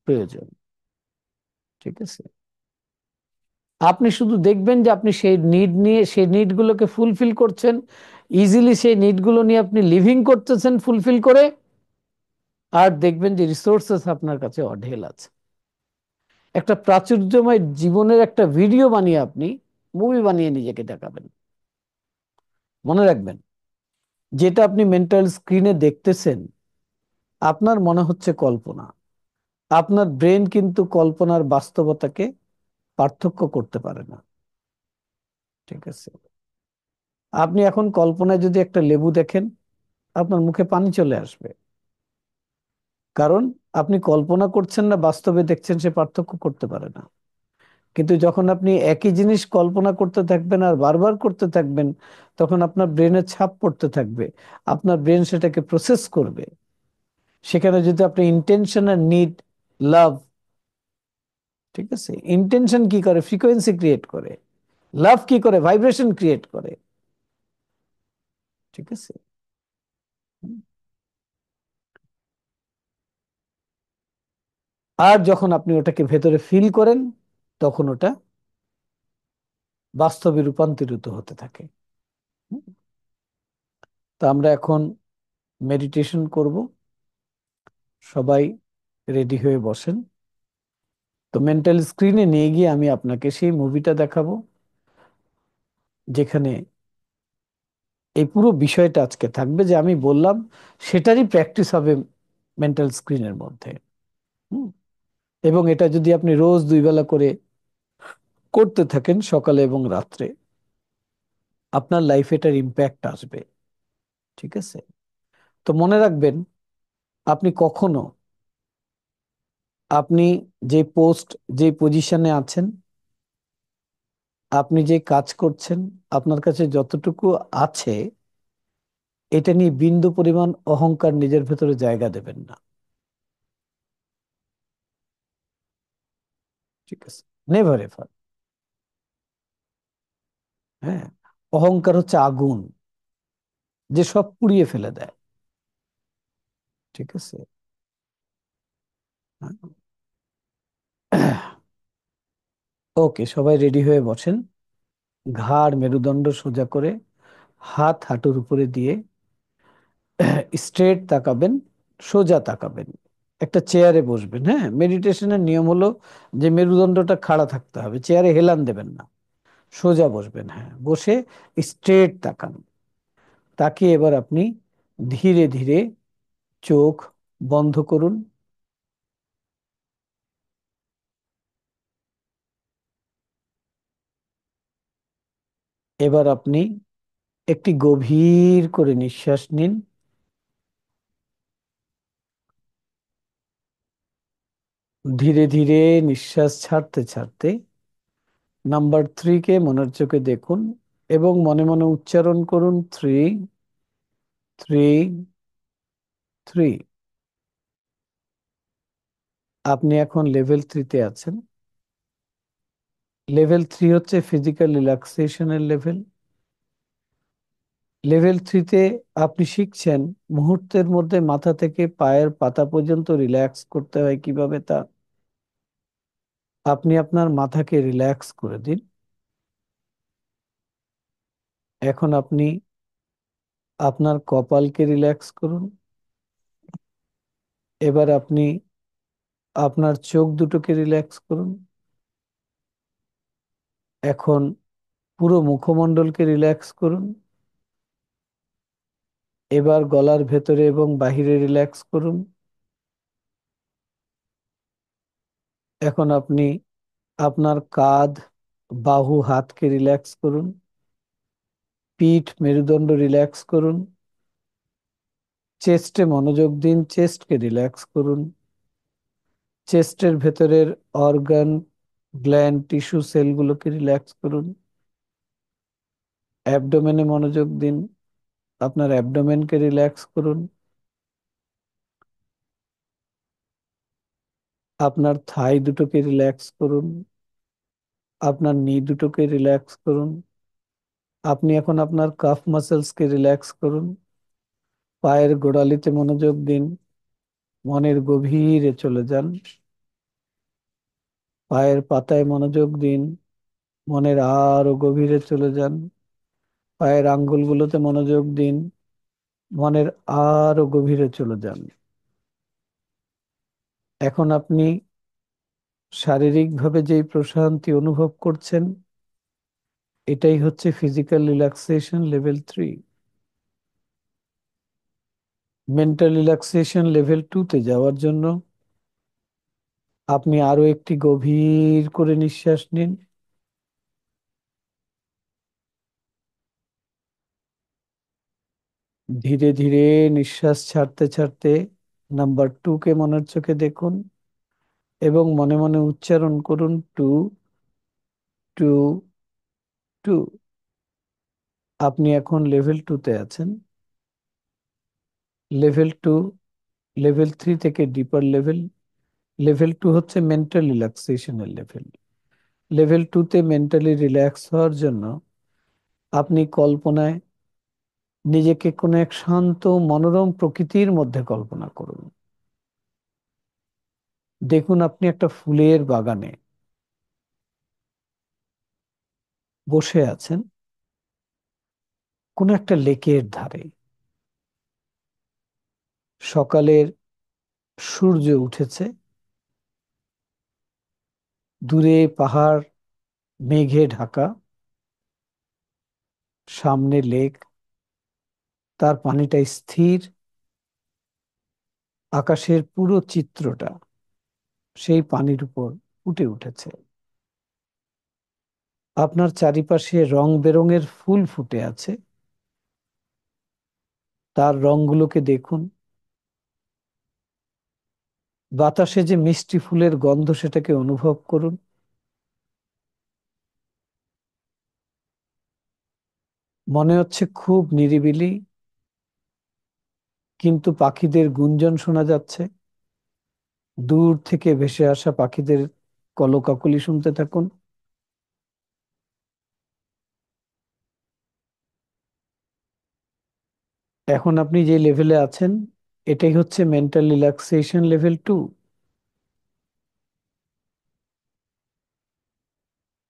প্রয়োজন। ঠিক আছে। আপনি শুধু দেখবেন যে আপনি সেই নিড নিয়ে সেই নিডগুলোকে ফুলফিল করছেন, ইজিলি সেই নিডগুলো নিয়ে আপনি লিভিং করতেছেন ফুলফিল করে। আর দেখবেন যে রিসোর্সেস আপনার কাছে অঢেল আছে। একটা প্রাচুর্যময় জীবনের একটা ভিডিও বানিয়ে আপনি মুভি বানিয়ে নিজেকে দেখাবেন। মনে রাখবেন, যেটা আপনি মেন্টাল স্ক্রিনে দেখতেছেন আপনার মনে হচ্ছে কল্পনা। আপনার ব্রেন কিন্তু কল্পনার বাস্তবতাকে পার্থক্য করতে পারে না। ঠিক আছে। আপনি এখন কল্পনায় যদি একটা লেবু দেখেন, আপনার মুখে পানি চলে আসবে। কারণ আপনি কল্পনা করছেন না বাস্তবে দেখছেন, সে পার্থক্য করতে পারে না। কিন্তু যখন আপনি একই জিনিস কল্পনা করতে থাকবেন আর বারবার করতে থাকবেন, তখন আপনার ব্রেনে ছাপ পড়তে থাকবে। আপনার ব্রেন সেটাকে প্রসেস করবে। সেখানে যদি আপনি ইন্টেনশন আর নিড, লাভ, ঠিক আছে, ইন্টেনশন কি করে? ফ্রিকোয়েন্সি ক্রিয়েট করে। লাভ কি করে? ভাইব্রেশন ক্রিয়েট করে। ঠিক আছে। আর যখন আপনি ওটাকে ভেতরে ফিল করেন, তখন ওটা বাস্তবে রূপান্তরিত হতে থাকে। হুম। তো আমরা এখন মেডিটেশন করব। সবাই রেডি হয়ে বসেন। তো মেন্টাল স্ক্রিনে নিয়ে গিয়ে আমি আপনাকে সেই মুভিটা দেখাবো যেখানে এই পুরো বিষয়টা আজকে থাকবে, যে আমি বললাম সেটারই প্র্যাকটিস হবে মেন্টাল স্ক্রিনের মধ্যে। হুম। এবং এটা যদি আপনি রোজ 2 বেলা করে করতে থাকেন, সকালে এবং রাত্রে, আপনার লাইফে এটার ইম্প্যাক্ট আসবে। ঠিক আছে। তো মনে রাখবেন, আপনি কখনো আপনি যে পোস্ট, যে পজিশনে আছেন, আপনি যে কাজ করছেন, আপনার কাছে যতটুকু আছে, এটা নিয়ে বিন্দু পরিমাণ অহংকার নিজের ভেতরে জায়গা দেবেন না। ঠিক আছে। Never ever. হ্যাঁ, অহংকার হচ্ছে আগুন, যে সব পুড়িয়ে ফেলে দেয়। ঠিক আছে। ওকে, সবাই রেডি হয়ে বসেন। ঘাড় মেরুদণ্ড সোজা করে, হাত হাঁটুর উপরে দিয়ে স্ট্রেট তাকাবেন, সোজা তাকাবেন। একটা চেয়ারে বসবেন। হ্যাঁ, মেডিটেশনের নিয়ম হলো যে মেরুদণ্ডটা খাড়া থাকতে হবে, চেয়ারে হেলান দেবেন না। সোজা বসবেন। হ্যাঁ, বসে স্ট্রেট তাকান। তাকিয়ে এবার আপনি ধীরে ধীরে চোখ বন্ধ করুন। এবার আপনি একটি গভীর করে নিঃশ্বাস নিন। ধীরে ধীরে নিঃশ্বাস ছাড়তে ছাড়তে নাম্বার 3 কে মনের চোখে দেখুন এবং মনে মনে উচ্চারণ করুন, 3, 3, 3। আপনি এখন লেভেল 3-তে আছেন। লেভেল 3 হচ্ছে ফিজিক্যাল রিল্যাক্সেশনের লেভেল। লেভেল 3-তে আপনি শিখছেন মুহূর্তের মধ্যে মাথা থেকে পায়ের পাতা পর্যন্ত রিল্যাক্স করতে হয় কিভাবে তা। আপনি আপনার মাথাকে রিল্যাক্স করে দিন। এখন আপনি আপনার কপালকে রিল্যাক্স করুন। এবার আপনি আপনার চোখ দুটোকে রিল্যাক্স করুন। এখন পুরো মুখমণ্ডলকে রিল্যাক্স করুন। এবার গলার ভেতরে এবং বাহিরে রিল্যাক্স করুন। এখন আপনি আপনার কাঁধ, বাহু, হাতকে রিল্যাক্স করুন। পিঠ, মেরুদণ্ড রিল্যাক্স করুন। চেস্টে মনোযোগ দিন, চেস্টকে রিল্যাক্স করুন। চেস্টের ভেতরের অর্গান, গ্ল্যান্ড, টিস্যু, সেলগুলোকে রিল্যাক্স করুন। অ্যাবডোমেনে মনোযোগ দিন, আপনার অ্যাবডোমেনকে রিল্যাক্স করুন। আপনার থাই দুটোকে রিল্যাক্স করুন। আপনার নি দুটোকে রিল্যাক্স করুন। আপনি এখন আপনার কাফ মাসেলসকে রিল্যাক্স করুন। পায়ের গোড়ালিতে মনোযোগ দিন, মনের গভীরে চলে যান। পায়ের পাতায় মনোযোগ দিন, মনের আরো গভীরে চলে যান। পায়ের আঙ্গুলগুলোতে মনোযোগ দিন, মনের আরো গভীরে চলে যান। এখন আপনি শারীরিকভাবে যেই প্রশান্তি অনুভব করছেন, এটাই হচ্ছে physical relaxation level 3। Mental relaxation level 2-তে যাওয়ার জন্য আপনি আরো একটি গভীর করে নিঃশ্বাস নিন। ধীরে ধীরে নিঃশ্বাস ছাড়তে ছাড়তে নাম্বার 2-কে মনের চোখে দেখুন এবং মনে মনে উচ্চারণ করুন, 2, 2, 2। আপনি এখন লেভেল 2-তে আছেন। লেভেল 2, লেভেল 3 থেকে ডিপার লেভেল। লেভেল 2 হচ্ছে মেন্টাল রিল্যাক্সেশনের লেভেল। লেভেল 2-তে মেন্টালি রিল্যাক্স হওয়ার জন্য আপনি কল্পনায় নিজেকে কোনো এক শান্ত মনোরম প্রকৃতির মধ্যে কল্পনা করুন। দেখুন আপনি একটা ফুলের বাগানে বসে আছেন, কোনো একটা লেকের ধারে। সকালের সূর্য উঠেছে, দূরে পাহাড় মেঘে ঢাকা, সামনে লেক, তার পানিটা স্থির। আকাশের পুরো চিত্রটা সেই পানির উপর ফুটে উঠেছে। আপনার চারিপাশে রং বেরঙের ফুল ফুটে আছে, তার রংগুলোকে দেখুন। বাতাসে যে মিষ্টি ফুলের গন্ধ, সেটাকে অনুভব করুন। মনে হচ্ছে খুব নিরিবিলি, কিন্তু পাখিদের গুঞ্জন শোনা যাচ্ছে। দূর থেকে ভেসে আসা পাখিদের কলকাকলি শুনতে থাকুন। এখন আপনি যে লেভেলে আছেন, এটাই হচ্ছে মেন্টাল রিল্যাক্সেশন লেভেল 2।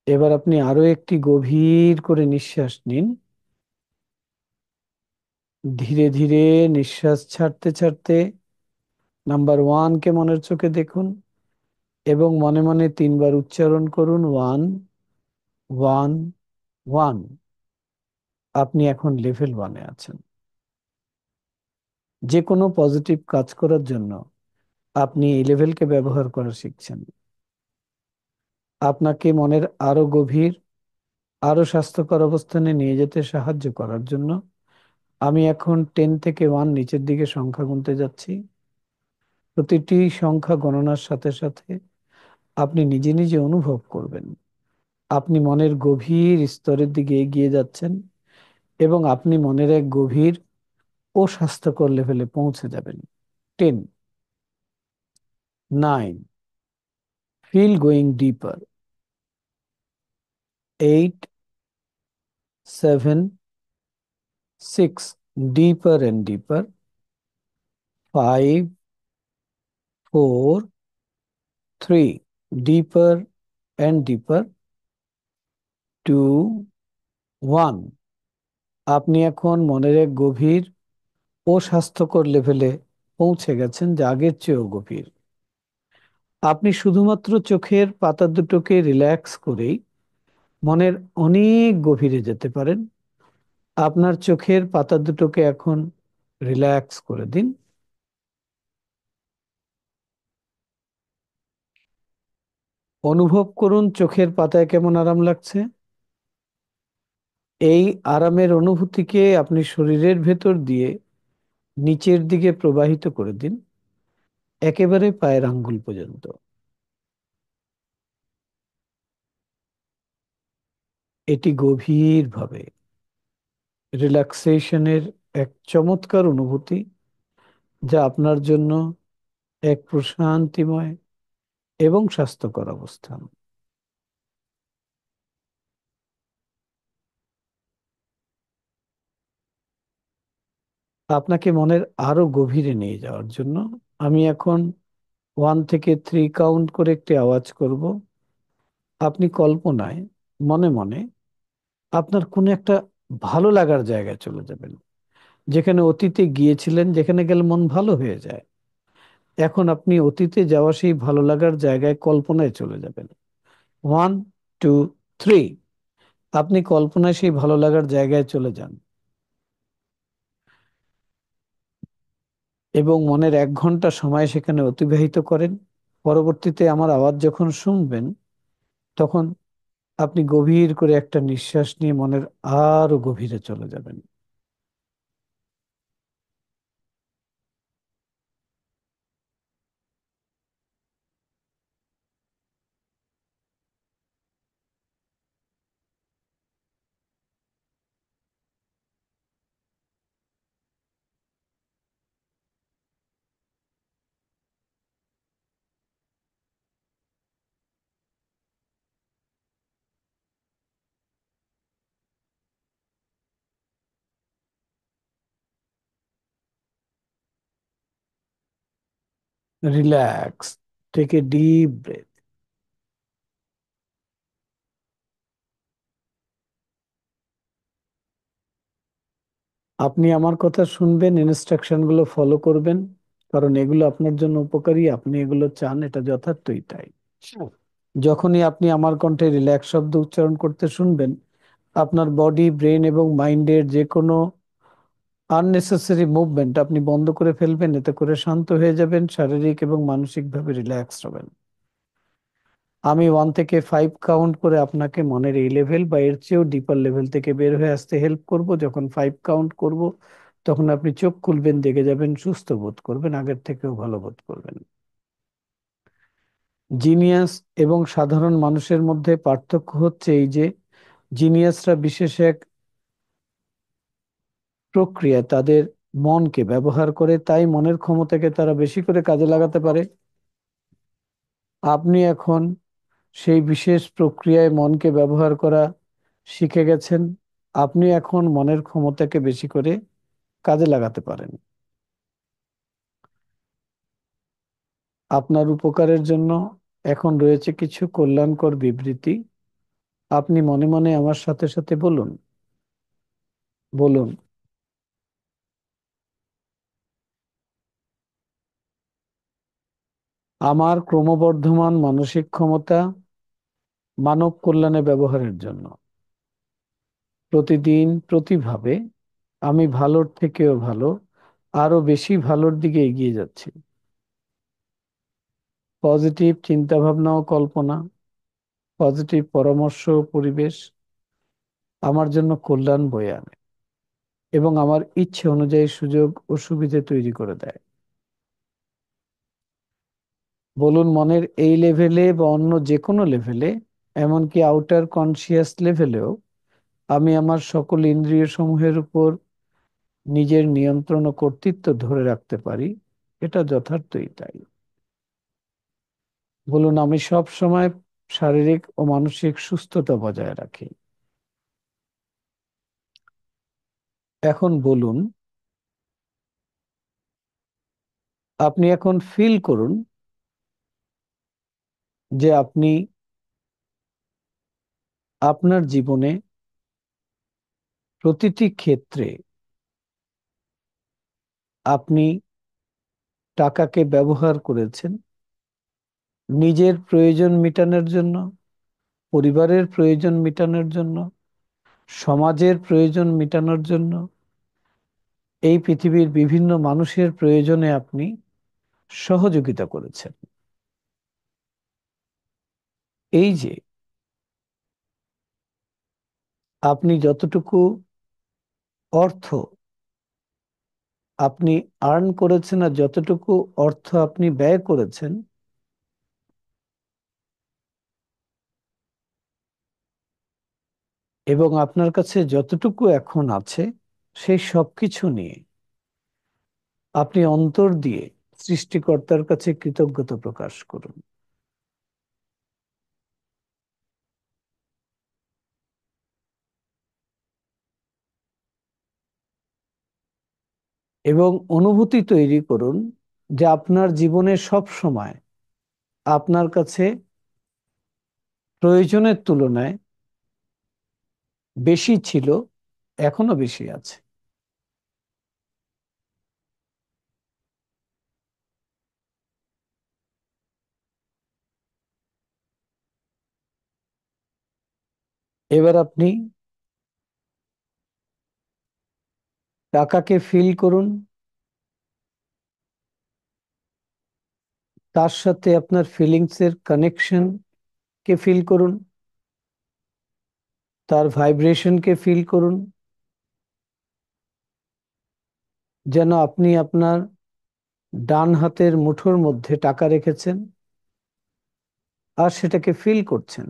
এবার আপনি আরো একটি গভীর করে নিঃশ্বাস নিন। ধীরে ধীরে নিঃশ্বাস ছাড়তে ছাড়তে নাম্বার 1-কে মনের চোখে দেখুন এবং মনে মনে 3 বার উচ্চারণ করুন, 1, 1, 1। আপনি এখন লেভেল 1-এ আছেন। যে কোনো পজিটিভ কাজ করার জন্য আপনি এই লেভেলকে ব্যবহার করা শিখছেন। আপনাকে মনের আরো গভীর, আরো স্বাস্থ্যকর অবস্থানে নিয়ে যেতে সাহায্য করার জন্য আমি এখন 10 থেকে 1 নিচের দিকে সংখ্যা গুনতে যাচ্ছি। প্রতিটি সংখ্যা গণনার সাথে সাথে আপনি নিজে নিজে অনুভব করবেন আপনি মনের গভীর স্তরের দিকে এগিয়ে যাচ্ছেন এবং আপনি মনের এক গভীর ও স্বাস্থ্যকর লেভেলে পৌঁছে যাবেন। 10, 9, feel going deeper, 8, 7, 6, deeper and deeper, 5, 4, 3, deeper and deeper, 2, 1। আপনি এখন মনের এক গভীর ও স্বাস্থ্যকর লেভেলে পৌঁছে গেছেন, যা আগের চেয়েও গভীর। আপনি শুধুমাত্র চোখের পাতা দুটোকে রিল্যাক্স করেই মনের অনেক গভীরে যেতে পারেন। আপনার চোখের পাতা দুটোকে এখন রিল্যাক্স করে দিন। অনুভব করুন চোখের পাতায় কেমন আরাম লাগছে। এই আরামের অনুভূতিকে আপনি শরীরের ভেতর দিয়ে নিচের দিকে প্রবাহিত করে দিন, একেবারে পায়ের আঙ্গুল পর্যন্ত। এটি গভীরভাবে রিল্যাক্সেশনের এক চমৎকার অনুভূতি, যা আপনার জন্য এক প্রশান্তিময় এবং স্বাস্থ্যকর অবস্থান। আপনাকে মনের আরো গভীরে নিয়ে যাওয়ার জন্য আমি এখন 1 থেকে 3 কাউন্ট করে একটি আওয়াজ করব। আপনি কল্পনায় মনে মনে আপনার কোনো একটা ভালো লাগার জায়গায় চলে যাবেন, যেখানে অতীতে গিয়েছিলেন, যেখানে গেলে মন ভালো হয়ে যায়। এখন আপনি অতীতে যাওয়া সেই ভালো লাগার জায়গায় কল্পনায় চলে যাবেন। 1, 2, 3। আপনি কল্পনায় সেই ভালো লাগার জায়গায় চলে যান এবং মনের 1 ঘন্টা সময় সেখানে অতিবাহিত করেন। পরবর্তীতে আমার আওয়াজ যখন শুনবেন, তখন আপনি গভীর করে একটা নিঃশ্বাস নিয়ে মনের আরো গভীরে চলে যাবেন। Relax. Take a deep breath. আপনি আমার কথা শুনবেন, ইনস্ট্রাকশন গুলো ফলো করবেন, কারণ এগুলো আপনার জন্য উপকারী, আপনি এগুলো চান, এটা যথার্থই তাই। যখনই আপনি আমার কণ্ঠে রিল্যাক্স শব্দ উচ্চারণ করতে শুনবেন, আপনার বডি, ব্রেন এবং মাইন্ডের যে কোনো আননেসেসারি মুভমেন্ট আপনি বন্ধ করে ফেলবেন। এতে করে শান্ত হয়ে যাবেন, শারীরিক এবং মানসিকভাবে রিল্যাক্স হবেন। আমি 1 থেকে 5 কাউন্ট করে আপনাকে মনের এই লেভেল বা এর চেয়েও ডিপার লেভেল থেকে বের হয়ে আসতে হেল্প করব। যখন 5 কাউন্ট করব, তখন আপনি চোখ খুলবেন, দেখে যাবেন, সুস্থ বোধ করবেন, আগের থেকেও ভালো বোধ করবেন। জিনিয়াস এবং সাধারণ মানুষের মধ্যে পার্থক্য হচ্ছে এই যে, জিনিয়াসরা বিশেষ এক প্রক্রিয়া তাদের মনকে ব্যবহার করে, তাই মনের ক্ষমতাকে তারা বেশি করে কাজে লাগাতে পারে। আপনি এখন সেই বিশেষ প্রক্রিয়ায় মনকে ব্যবহার করা শিখে গেছেন। আপনি এখন মনের ক্ষমতাকে বেশি করে কাজে লাগাতে পারেন। আপনার উপকারের জন্য এখন রয়েছে কিছু কল্যাণকর বিবৃতি। আপনি মনে মনে আমার সাথে সাথে বলুন। বলুন, আমার ক্রমবর্ধমান মানসিক ক্ষমতা মানব কল্যাণে ব্যবহারের জন্য প্রতিদিন প্রতিভাবে আমি ভালোর থেকেও ভালো, আরো বেশি ভালোর দিকে এগিয়ে যাচ্ছি। পজিটিভ চিন্তা ভাবনা ও কল্পনা, পজিটিভ পরামর্শ ও পরিবেশ আমার জন্য কল্যাণ বয়ে আনে এবং আমার ইচ্ছে অনুযায়ী সুযোগ ও সুবিধা তৈরি করে দেয়। বলুন, মনের এই লেভেলে বা অন্য যে কোনো লেভেলে, এমনকি আউটার কনসিয়াস লেভেলেও আমি আমার সকল ইন্দ্রিয় সমূহের উপর নিজের নিয়ন্ত্রণ ও কর্তৃত্ব ধরে রাখতে পারি। এটা যথার্থই তাই। বলুন, আমি সব সময় শারীরিক ও মানসিক সুস্থতা বজায় রাখি। এখন বলুন, আপনি এখন ফিল করুন যে আপনি আপনার জীবনে প্রতিটি ক্ষেত্রে আপনি টাকাকে ব্যবহার করেছেন নিজের প্রয়োজন মেটানোর জন্য, পরিবারের প্রয়োজন মেটানোর জন্য, সমাজের প্রয়োজন মেটানোর জন্য, এই পৃথিবীর বিভিন্ন মানুষের প্রয়োজনে আপনি সহযোগিতা করেছেন। এই যে আপনি যতটুকু অর্থ আপনি আর্ন করেছেন আর যতটুকু অর্থ আপনি ব্যয় করেছেন, এবং আপনার কাছে যতটুকু এখন আছে, সেই সব কিছু নিয়ে আপনি অন্তর দিয়ে সৃষ্টিকর্তার কাছে কৃতজ্ঞতা প্রকাশ করুন। এবং অনুভূতি তৈরি করুন যে আপনার জীবনে সব সময় আপনার কাছে প্রয়োজনের তুলনায় বেশি ছিল, এখনো বেশি আছে। এবার আপনি টাকাকে ফিল করুন, তার সাথে আপনার ফিলিংস এর কানেকশন কে ফিল করুন, তার ভাইব্রেশন কে ফিল করুন, যেন আপনি আপনার ডান হাতের মুঠোর মধ্যে টাকা রেখেছেন আর সেটাকে ফিল করছেন।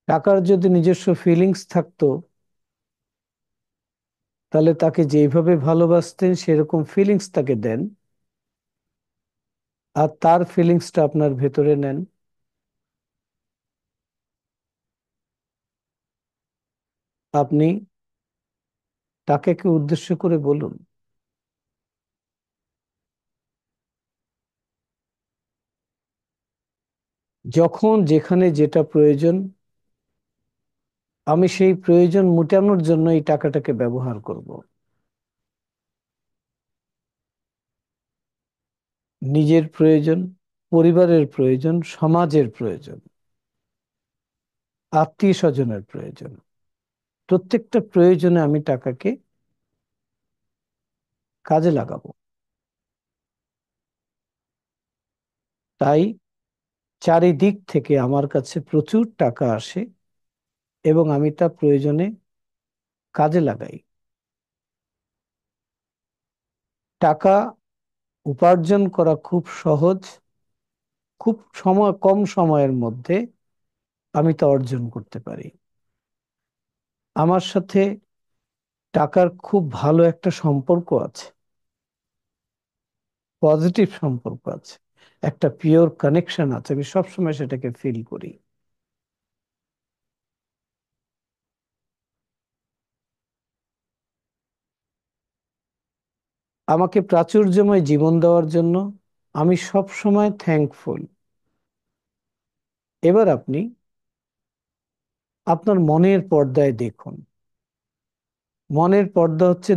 টাকার যদি নিজস্ব ফিলিংস থাকতো, তাহলে তাকে যেভাবে ভালোবাসতেন সেরকম ফিলিংস তাকে দেন, আর তার ফিলিংসটা আপনার ভেতরে নেন। আপনি টাকাকে উদ্দেশ্য করে বলুন, যখন যেখানে যেটা প্রয়োজন, আমি সেই প্রয়োজন মেটানোর জন্য এই টাকাটাকে ব্যবহার করব। নিজের প্রয়োজন, পরিবারের প্রয়োজন, সমাজের প্রয়োজন, আত্মীয় স্বজনের প্রয়োজন, প্রত্যেকটা প্রয়োজনে আমি টাকাকে কাজে লাগাবো। তাই চারিদিক থেকে আমার কাছে প্রচুর টাকা আসে এবং আমি তা প্রয়োজনে কাজে লাগাই। টাকা উপার্জন করা খুব সহজ, খুব কম সময়ের মধ্যে আমি তা অর্জন করতে পারি। আমার সাথে টাকার খুব ভালো একটা সম্পর্ক আছে, পজিটিভ সম্পর্ক আছে, একটা পিওর কানেকশন আছে, আমি সবসময় সেটাকে ফিল করি। আমাকে প্রাচুর্যময় জীবন দেওয়ার জন্য আমি সব সময় থ্যাঙ্কফুল। এবার আপনি আপনার মনের পর্দায় দেখুন। মনের পর্দা হচ্ছে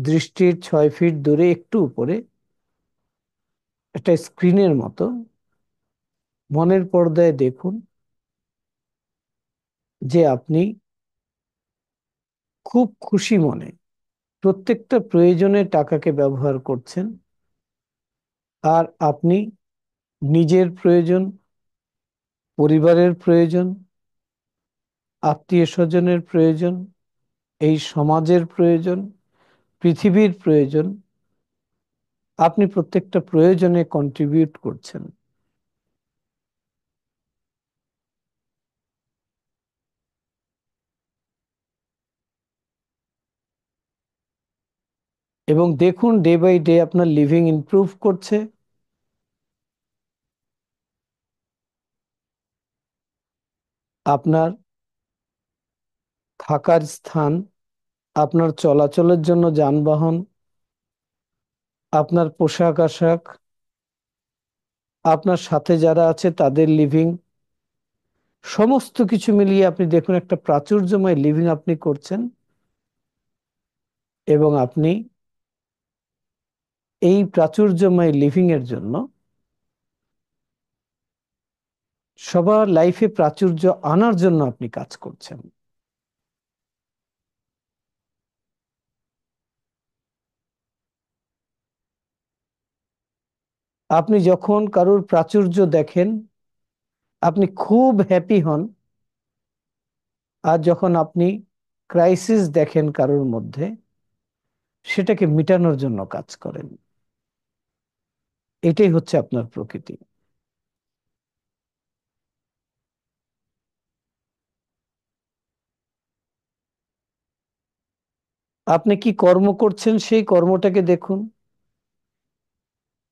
দৃষ্টির 6 ফিট দূরে একটু উপরে একটা স্ক্রিনের মতো। মনের পর্দায় দেখুন যে আপনি খুব খুশি মনে প্রত্যেকটা প্রয়োজনে টাকাকে ব্যবহার করছেন, আর আপনি নিজের প্রয়োজন, পরিবারের প্রয়োজন, আত্মীয় স্বজনের প্রয়োজন, এই সমাজের প্রয়োজন, পৃথিবীর প্রয়োজন, আপনি প্রত্যেকটা প্রয়োজনে কন্ট্রিবিউট করছেন। এবং দেখুন ডে বাই ডে আপনার লিভিং ইমপ্রুভ করছে, আপনার থাকার স্থান, আপনার চলাচলের জন্য যানবাহন, আপনার পোশাক আশাক, আপনার সাথে যারা আছে তাদের লিভিং, সমস্ত কিছু মিলিয়ে আপনি দেখুন একটা প্রাচুর্যময় লিভিং আপনি করছেন। এবং আপনি এই প্রাচুর্যময় লিভিং এর জন্য, সবার লাইফে প্রাচুর্য আনার জন্য আপনি কাজ করছেন। আপনি যখন কারোর প্রাচুর্য দেখেন, আপনি খুব হ্যাপি হন। আর যখন আপনি ক্রাইসিস দেখেন কারোর মধ্যে, সেটাকে মিটানোর জন্য কাজ করেন। এটাই হচ্ছে আপনার প্রকৃতি। আপনি কি কর্ম করছেন সেই কর্মটাকে দেখুন।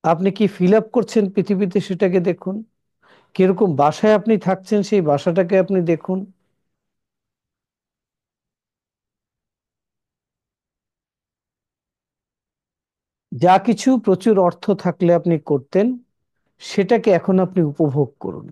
আপনি কি ফিল আপ করছেন পৃথিবীতে সেটাকে দেখুন। কিরকম বাসায় আপনি থাকছেন সেই বাসাটাকে আপনি দেখুন। যা কিছু প্রচুর অর্থ থাকলে আপনি করতেন, সেটাকে এখন আপনি উপভোগ করুন।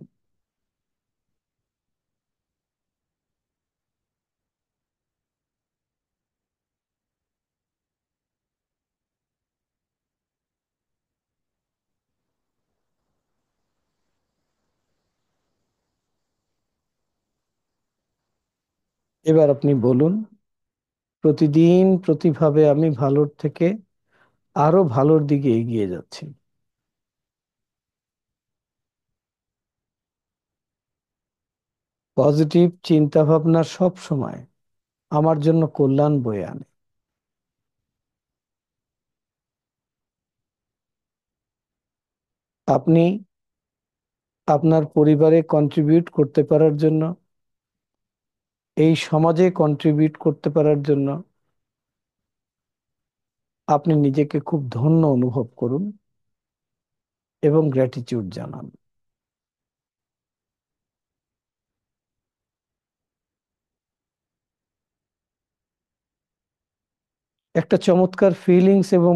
এবার আপনি বলুন, প্রতিদিন প্রতিভাবে আমি ভালোর থেকে আরো ভালোর দিকে এগিয়ে যাচ্ছি। পজিটিভ চিন্তা ভাবনা সব সময় আমার জন্য কল্যাণ বয়ে আনে। আপনি আপনার পরিবারে কন্ট্রিবিউট করতে পারার জন্য, এই সমাজে কন্ট্রিবিউট করতে পারার জন্য আপনি নিজেকে খুব ধন্য অনুভব করুন এবং গ্র্যাটিটিউড জানান। একটা চমৎকার ফিলিংস এবং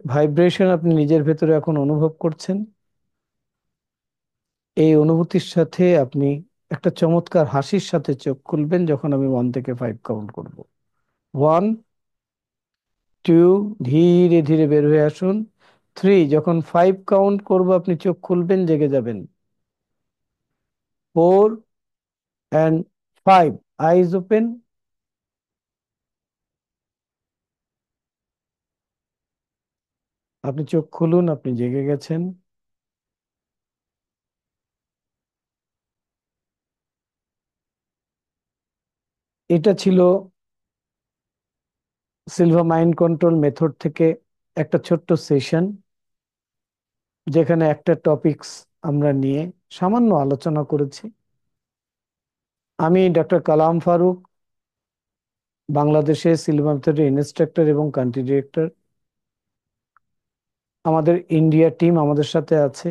ভাইব্রেশন আপনি নিজের ভেতরে এখন অনুভব করছেন। এই অনুভূতির সাথে আপনি একটা চমৎকার হাসির সাথে চোখ খুলবেন যখন আমি 1 থেকে 5 কাউন্ট করব। 1, 2, ধীরে ধীরে বের হয়ে আসুন। 3, যখন 5 কাউন্ট করব আপনি চোখ খুলবেন, জেগে যাবেন। 4 and 5, আইজ ওপেন। আপনি চোখ খুলুন, আপনি জেগে গেছেন। এটা ছিল সিলভা মাইন্ড কন্ট্রোল মেথড থেকে একটা ছোট্ট সেশন, যেখানে একটা টপিকস আমরা নিয়ে সামান্য আলোচনা করেছি। আমি ডক্টর কালাম ফারুক, বাংলাদেশে সিলভা মেথডের ইনস্ট্রাক্টর এবং কান্ট্রি ডিরেক্টর। আমাদের ইন্ডিয়া টিম আমাদের সাথে আছে।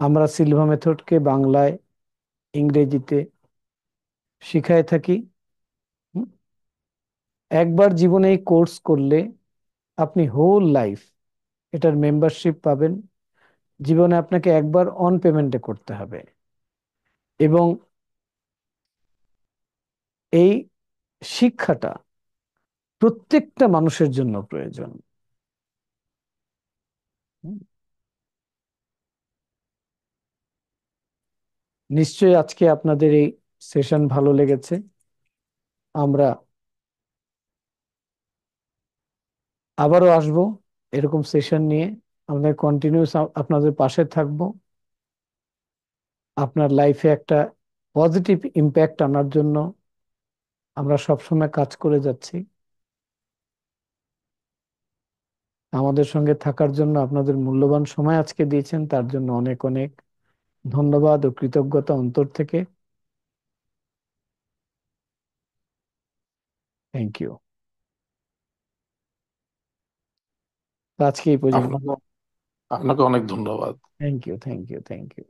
আমরা সিলভা মেথডকে বাংলায়, ইংরেজিতে শিখায় থাকি। হুম, একবার জীবনে এই কোর্স করলে আপনি হোল লাইফ এটার মেম্বারশিপ পাবেন। জীবনে আপনাকে একবার অন পেমেন্টে করতে হবে, এবং এই শিক্ষাটা প্রত্যেকটা মানুষের জন্য প্রয়োজন। হুম, নিশ্চয়ই আজকে আপনাদের এই সেশন ভালো লেগেছে। আমরা আবারও আসবো এরকম সেশন নিয়ে। আমরা কন্টিনিউস আপনাদের পাশে থাকবো, আপনার লাইফে একটা পজিটিভ ইম্প্যাক্ট আনার জন্য আমরা সবসময় কাজ করে যাচ্ছি। আমাদের সঙ্গে থাকার জন্য, আপনাদের মূল্যবান সময় আজকে দিয়েছেন, তার জন্য অনেক অনেক ধন্যবাদ ও কৃতজ্ঞতা অন্তর থেকে। Thank you. আজকে এই পর্যন্ত। আপনাকে আপনাকে অনেক ধন্যবাদ। Thank you, thank you, thank you.